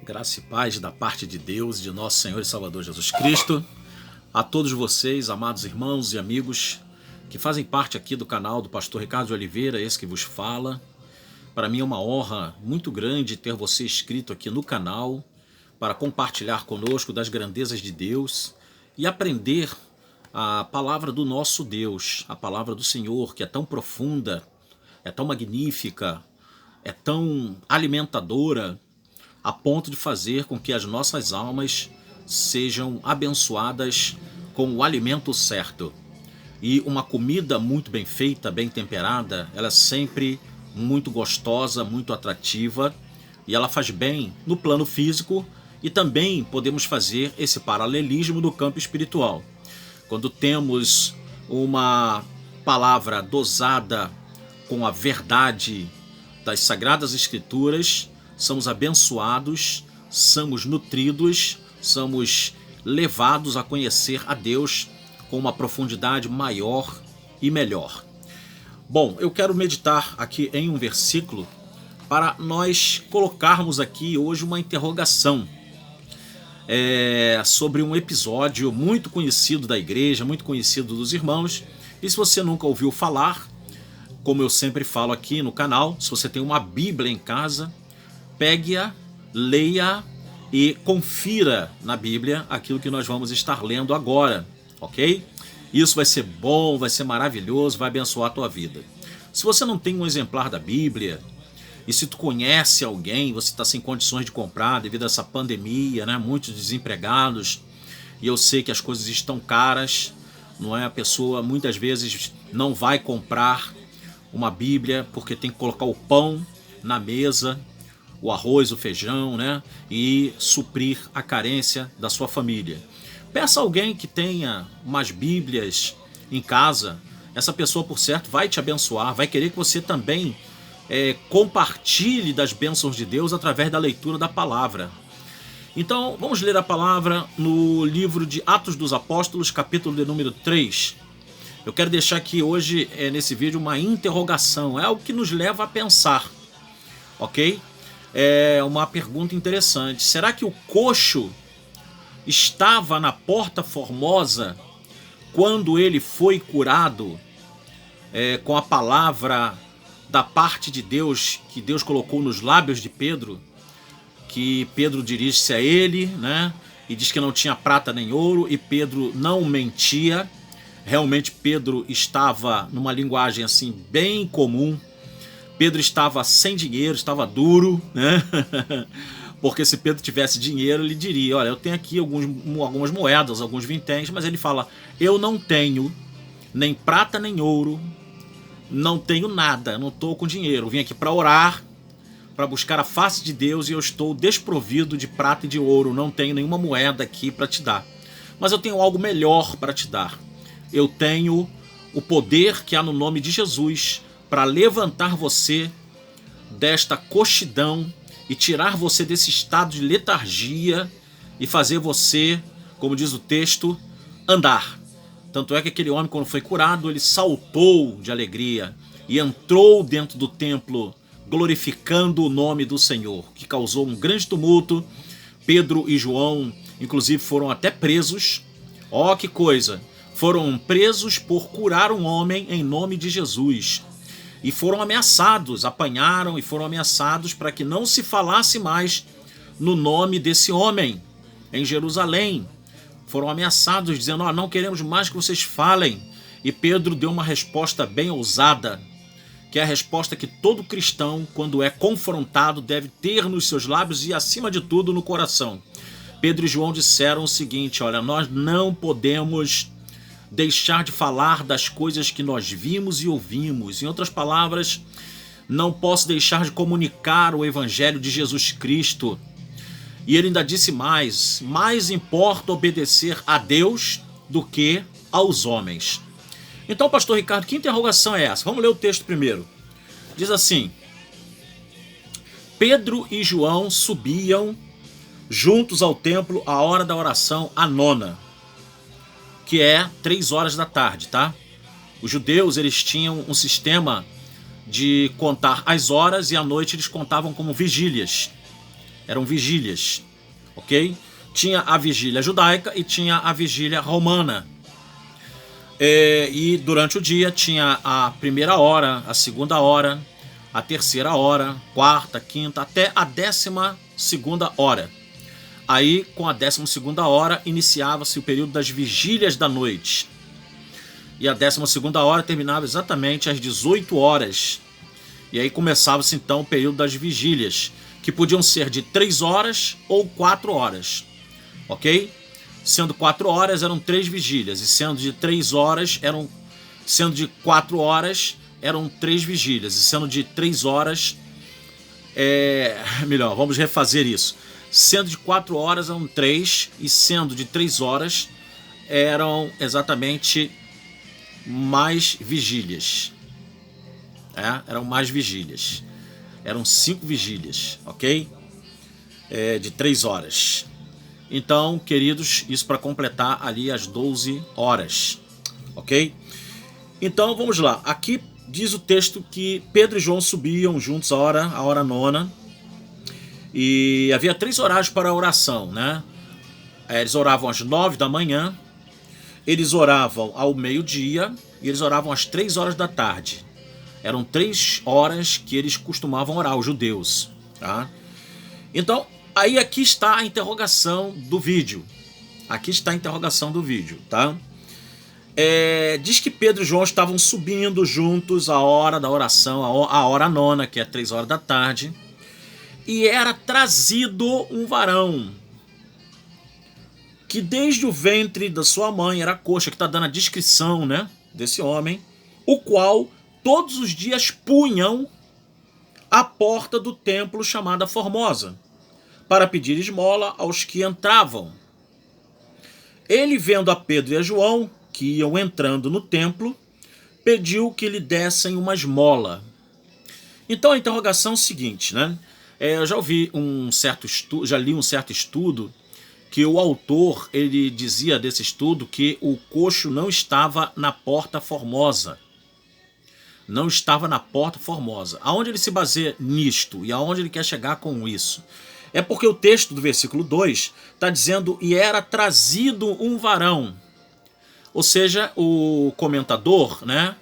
Graça e paz da parte de Deus, de nosso Senhor e Salvador Jesus Cristo, a todos vocês, amados irmãos e amigos que fazem parte aqui do canal do Pastor Ricardo de Oliveira, esse que vos fala. Para mim é uma honra muito grande ter você inscrito aqui no canal para compartilhar conosco das grandezas de Deus e aprender a palavra do nosso Deus, a palavra do Senhor, que é tão profunda, é tão magnífica, é tão alimentadora, a ponto de fazer com que as nossas almas sejam abençoadas com o alimento certo. E uma comida muito bem feita, bem temperada, ela é sempre muito gostosa, muito atrativa, e ela faz bem no plano físico, e também podemos fazer esse paralelismo no campo espiritual. Quando temos uma palavra dosada com a verdade das Sagradas Escrituras, somos abençoados, somos nutridos, somos levados a conhecer a Deus com uma profundidade maior e melhor. Bom, eu quero meditar aqui em um versículo para nós colocarmos aqui hoje uma interrogação sobre um episódio muito conhecido da igreja, muito conhecido dos irmãos. E se você nunca ouviu falar, como eu sempre falo aqui no canal, se você tem uma Bíblia em casa, pegue-a, leia e confira na Bíblia aquilo que nós vamos estar lendo agora, ok? Isso vai ser bom, vai ser maravilhoso, vai abençoar a tua vida. Se você não tem um exemplar da Bíblia, e se tu conhece alguém, você está sem condições de comprar devido a essa pandemia, né? Muitos desempregados, e eu sei que as coisas estão caras, não é? A pessoa muitas vezes não vai comprar uma Bíblia porque tem que colocar o pão na mesa, o arroz, o feijão, né? E suprir a carência da sua família. Peça a alguém que tenha umas Bíblias em casa. Essa pessoa, por certo, vai te abençoar, vai querer que você também compartilhe das bênçãos de Deus através da leitura da palavra. Então, vamos ler a palavra no livro de Atos dos Apóstolos, capítulo de número 3. Eu quero deixar aqui hoje, nesse vídeo, uma interrogação. É algo que nos leva a pensar, ok? É uma pergunta interessante. Será que o coxo estava na Porta Formosa quando ele foi curado com a palavra da parte de Deus, que Deus colocou nos lábios de Pedro, que Pedro dirige-se a ele, né? E diz que não tinha prata nem ouro, e Pedro não mentia. Realmente Pedro estava numa linguagem assim bem comum. Pedro estava sem dinheiro, estava duro, né? Porque se Pedro tivesse dinheiro, ele diria: olha, eu tenho aqui algumas moedas, alguns vinténs, mas ele fala: eu não tenho nem prata nem ouro, não tenho nada, não estou com dinheiro. Eu vim aqui para orar, para buscar a face de Deus, e eu estou desprovido de prata e de ouro, não tenho nenhuma moeda aqui para te dar. Mas eu tenho algo melhor para te dar. Eu tenho o poder que há no nome de Jesus para levantar você desta coxidão e tirar você desse estado de letargia e fazer você, como diz o texto, andar. Tanto é que aquele homem, quando foi curado, ele saltou de alegria e entrou dentro do templo glorificando o nome do Senhor, que causou um grande tumulto. Pedro e João, inclusive, foram até presos. Ó, que coisa! Foram presos por curar um homem em nome de Jesus. E foram ameaçados, apanharam e foram ameaçados para que não se falasse mais no nome desse homem em Jerusalém. Foram ameaçados dizendo: oh, não queremos mais que vocês falem. E Pedro deu uma resposta bem ousada, que é a resposta que todo cristão, quando é confrontado, deve ter nos seus lábios e, acima de tudo, no coração. Pedro e João disseram o seguinte: olha, nós não podemos deixar de falar das coisas que nós vimos e ouvimos. Em outras palavras, não posso deixar de comunicar o evangelho de Jesus Cristo. E ele ainda disse mais importa obedecer a Deus do que aos homens. Então, pastor Ricardo, que interrogação é essa? Vamos ler o texto primeiro. Diz assim: Pedro e João subiam juntos ao templo à hora da oração, a nona, que é 3 horas da tarde, tá? Os judeus, eles tinham um sistema de contar as horas, e à noite eles contavam como vigílias. Eram vigílias, ok? Tinha a vigília judaica e tinha a vigília romana. E durante o dia tinha a primeira hora, a segunda hora, a terceira hora, quarta, quinta, até a 12ª hora. Aí, com a 12ª hora, iniciava-se o período das vigílias da noite. E a 12ª hora terminava exatamente às 18 horas. E aí começava-se então o período das vigílias, que podiam ser de 3 horas ou 4 horas. Ok? Sendo 4 horas eram 3 vigílias, e sendo de 3 horas sendo de 4 horas eram 3 vigílias, e sendo de 3 horas melhor, vamos refazer isso. Sendo de 4 horas eram 3, e sendo de 3 horas eram exatamente mais vigílias. Eram mais vigílias. Eram 5 vigílias, ok? De 3 horas. Então, queridos, isso para completar ali as 12 horas, ok? Então, vamos lá. Aqui diz o texto que Pedro e João subiam juntos a hora nona, e havia 3 horários para a oração, né? Eles oravam às 9 da manhã, eles oravam ao meio-dia e eles oravam às 3 horas da tarde. Eram 3 horas que eles costumavam orar, os judeus, tá? Então, aí aqui está a interrogação do vídeo. Aqui está a interrogação do vídeo, tá? Diz que Pedro e João estavam subindo juntos a hora da oração, a hora nona, que é 3 horas da tarde, e era trazido um varão que desde o ventre da sua mãe era coxa, que está dando a descrição, né, desse homem, o qual todos os dias punham à porta do templo chamada Formosa, para pedir esmola aos que entravam. Ele, vendo a Pedro e a João, que iam entrando no templo, pediu que lhe dessem uma esmola. Então a interrogação é o seguinte, né? Eu já ouvi já li um certo estudo que o autor, ele dizia desse estudo que o coxo não estava na porta Formosa. Não estava na porta Formosa. Aonde ele se baseia nisto e aonde ele quer chegar com isso? É porque o texto do versículo 2 está dizendo: e era trazido um varão. Ou seja, o comentador, né,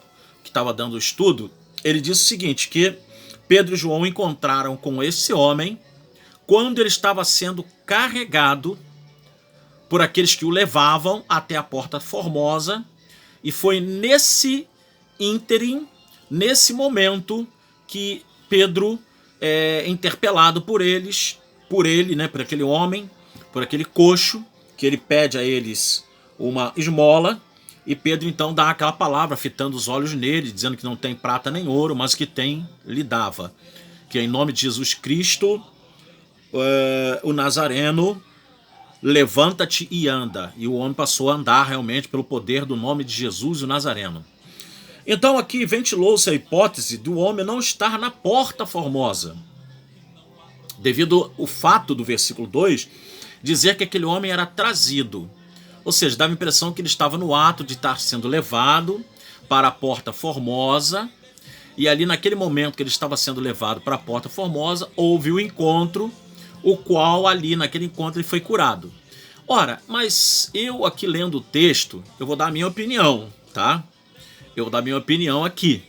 que estava dando o estudo, ele disse o seguinte, que Pedro e João encontraram com esse homem quando ele estava sendo carregado por aqueles que o levavam até a porta Formosa, e foi nesse ínterim, nesse momento, que Pedro é interpelado por ele, né, por aquele homem, por aquele coxo, que ele pede a eles uma esmola, e Pedro então dá aquela palavra, fitando os olhos nele, dizendo que não tem prata nem ouro, mas que tem, lhe dava. Que em nome de Jesus Cristo, o Nazareno, levanta-te e anda. E o homem passou a andar realmente pelo poder do nome de Jesus, o Nazareno. Então aqui ventilou-se a hipótese do homem não estar na porta Formosa, devido ao fato do versículo 2 dizer que aquele homem era trazido. Ou seja, dava a impressão que ele estava no ato de estar sendo levado para a porta Formosa, e ali naquele momento que ele estava sendo levado para a porta Formosa, houve o encontro, o qual ali naquele encontro ele foi curado. Ora, mas eu aqui lendo o texto, eu vou dar a minha opinião, tá? Eu vou dar a minha opinião aqui.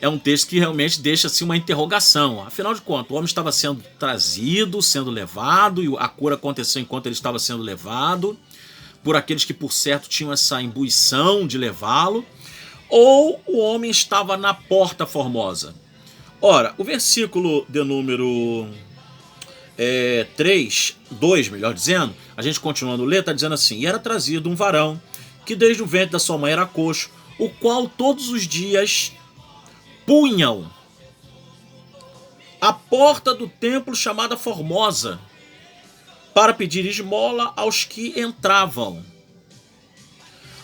É um texto que realmente deixa assim uma interrogação. Afinal de contas, o homem estava sendo trazido, sendo levado, e a cura aconteceu enquanto ele estava sendo levado, por aqueles que por certo tinham essa imbuição de levá-lo, ou o homem estava na porta Formosa. Ora, o versículo de número 2, melhor dizendo, a gente continuando a ler, está dizendo assim: e era trazido um varão que desde o ventre da sua mãe era coxo, o qual todos os dias punham à porta do templo chamada Formosa, para pedir esmola aos que entravam.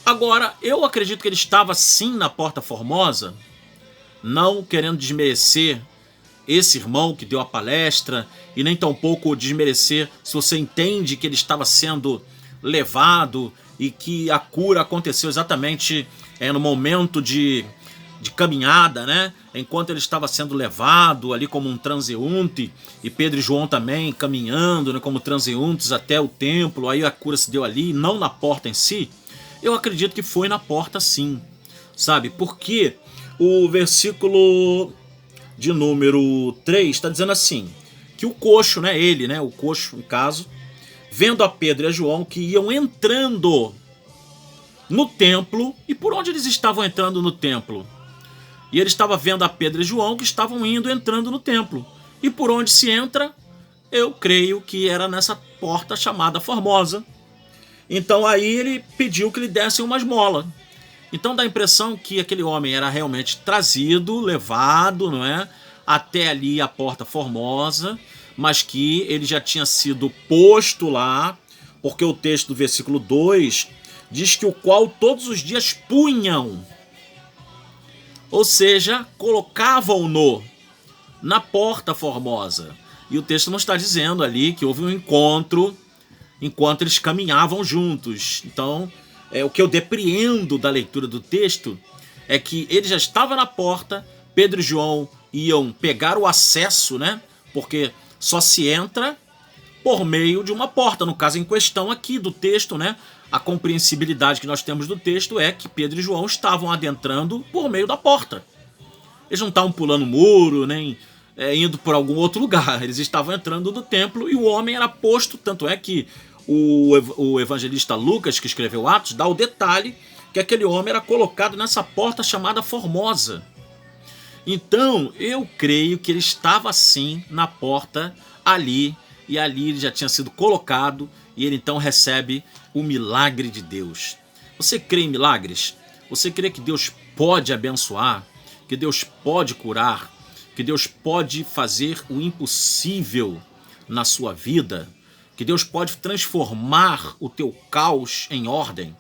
Agora, eu acredito que ele estava sim na porta Formosa, não querendo desmerecer esse irmão que deu a palestra, e nem tampouco desmerecer se você entende que ele estava sendo levado e que a cura aconteceu exatamente no momento de de caminhada, né? Enquanto ele estava sendo levado ali como um transeunte, e Pedro e João também caminhando, né, como transeuntes até o templo, aí a cura se deu ali, não na porta em si. Eu acredito que foi na porta sim, sabe? Porque o versículo de número 3 está dizendo assim, que o coxo, né, ele, né, o coxo, no caso, vendo a Pedro e a João que iam entrando no templo, e por onde eles estavam entrando no templo? E ele estava vendo a Pedro e João que estavam entrando no templo. E por onde se entra? Eu creio que era nessa porta chamada Formosa. Então aí ele pediu que lhe dessem uma esmola. Então dá a impressão que aquele homem era realmente trazido, levado, não é? Até ali a porta Formosa, mas que ele já tinha sido posto lá, porque o texto do versículo 2 diz que o qual todos os dias punham, ou seja, colocavam-no na porta Formosa. E o texto não está dizendo ali que houve um encontro enquanto eles caminhavam juntos. Então, o que eu depreendo da leitura do texto é que ele já estava na porta, Pedro e João iam pegar o acesso, né? Porque só se entra por meio de uma porta. No caso em questão aqui do texto, né? A compreensibilidade que nós temos do texto é que Pedro e João estavam adentrando por meio da porta. Eles não estavam pulando muro, nem indo por algum outro lugar. Eles estavam entrando no templo e o homem era posto, tanto é que o evangelista Lucas, que escreveu Atos, dá o detalhe que aquele homem era colocado nessa porta chamada Formosa. Então, eu creio que ele estava assim na porta ali, e ali ele já tinha sido colocado, e ele então recebe o milagre de Deus. Você crê em milagres? Você crê que Deus pode abençoar? Que Deus pode curar? Que Deus pode fazer o impossível na sua vida? Que Deus pode transformar o teu caos em ordem?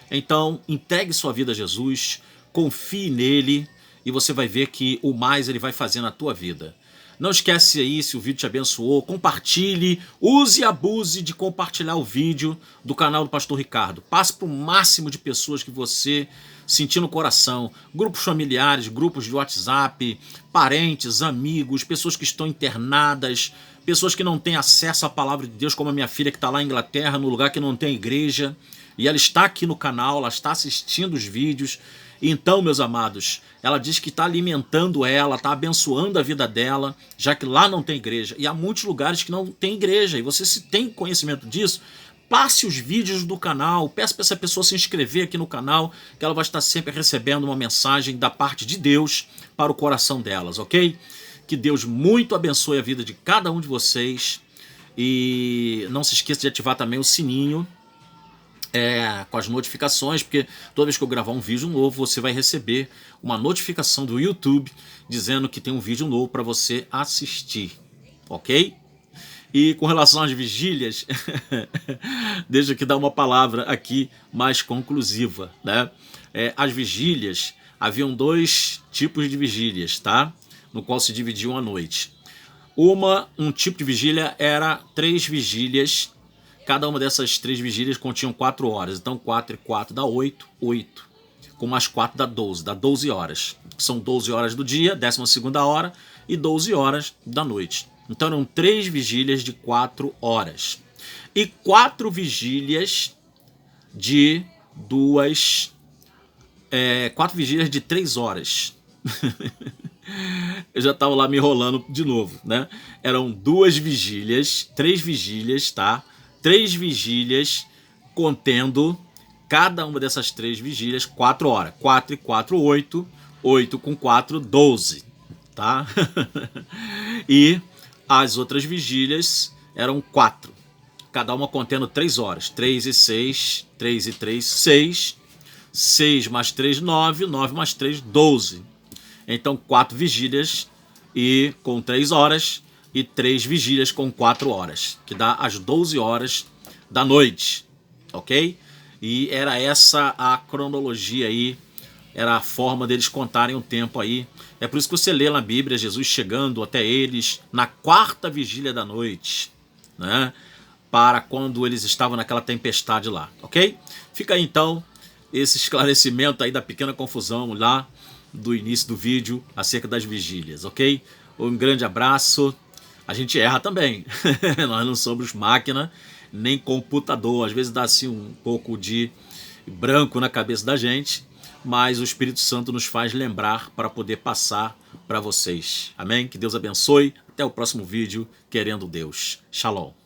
Então, entregue sua vida a Jesus, confie nele, e você vai ver que o mais ele vai fazer na tua vida. Não esquece aí, se o vídeo te abençoou, compartilhe, use e abuse de compartilhar o vídeo do canal do Pastor Ricardo. Passe para o máximo de pessoas que você sentir no coração, grupos familiares, grupos de WhatsApp, parentes, amigos, pessoas que estão internadas, pessoas que não têm acesso à palavra de Deus, como a minha filha que está lá na Inglaterra, no lugar que não tem igreja, e ela está aqui no canal, ela está assistindo os vídeos. Então, meus amados, ela diz que está alimentando ela, está abençoando a vida dela, já que lá não tem igreja. E há muitos lugares que não tem igreja, e você, se tem conhecimento disso, passe os vídeos do canal, peça para essa pessoa se inscrever aqui no canal, que ela vai estar sempre recebendo uma mensagem da parte de Deus para o coração delas, ok? Que Deus muito abençoe a vida de cada um de vocês, e não se esqueça de ativar também o sininho, com as notificações, porque toda vez que eu gravar um vídeo novo, você vai receber uma notificação do YouTube dizendo que tem um vídeo novo para você assistir, ok? E com relação às vigílias, deixa eu dar uma palavra aqui mais conclusiva, né? As vigílias, haviam dois tipos de vigílias, tá? No qual se dividiam a noite. Um tipo de vigília era 3 vigílias. Cada uma dessas 3 vigílias continham 4 horas. Então 4 e 4 dá 8, 8. Com mais 4 dá 12 horas. São 12 horas do dia, 12ª hora, e 12 horas da noite. Então eram 3 vigílias de 4 horas. E 4 vigílias de 4 vigílias de 3 horas. Eu já estava lá me enrolando de novo, né? Eram 2 vigílias, 3 vigílias, tá? 3 vigílias contendo cada uma dessas 3 vigílias 4 horas. 4 e 4, 8. 8 com 4, 12. Tá? E as outras vigílias eram 4. Cada uma contendo 3 horas. 3 e 6. 3 e 3, 6. 6 mais 3, 9. 9 mais 3, 12. Então 4 vigílias e com 3 horas. E 3 vigílias com 4 horas, que dá as 12 horas da noite, ok? E era essa a cronologia aí, era a forma deles contarem o tempo aí. É por isso que você lê na Bíblia Jesus chegando até eles na 4ª vigília da noite, né? Para quando eles estavam naquela tempestade lá, ok? Fica aí então esse esclarecimento aí da pequena confusão lá do início do vídeo acerca das vigílias, ok? Um grande abraço. A gente erra também. Nós não somos máquina nem computador. Às vezes dá assim um pouco de branco na cabeça da gente, mas o Espírito Santo nos faz lembrar para poder passar para vocês. Amém? Que Deus abençoe. Até o próximo vídeo, querendo Deus. Shalom.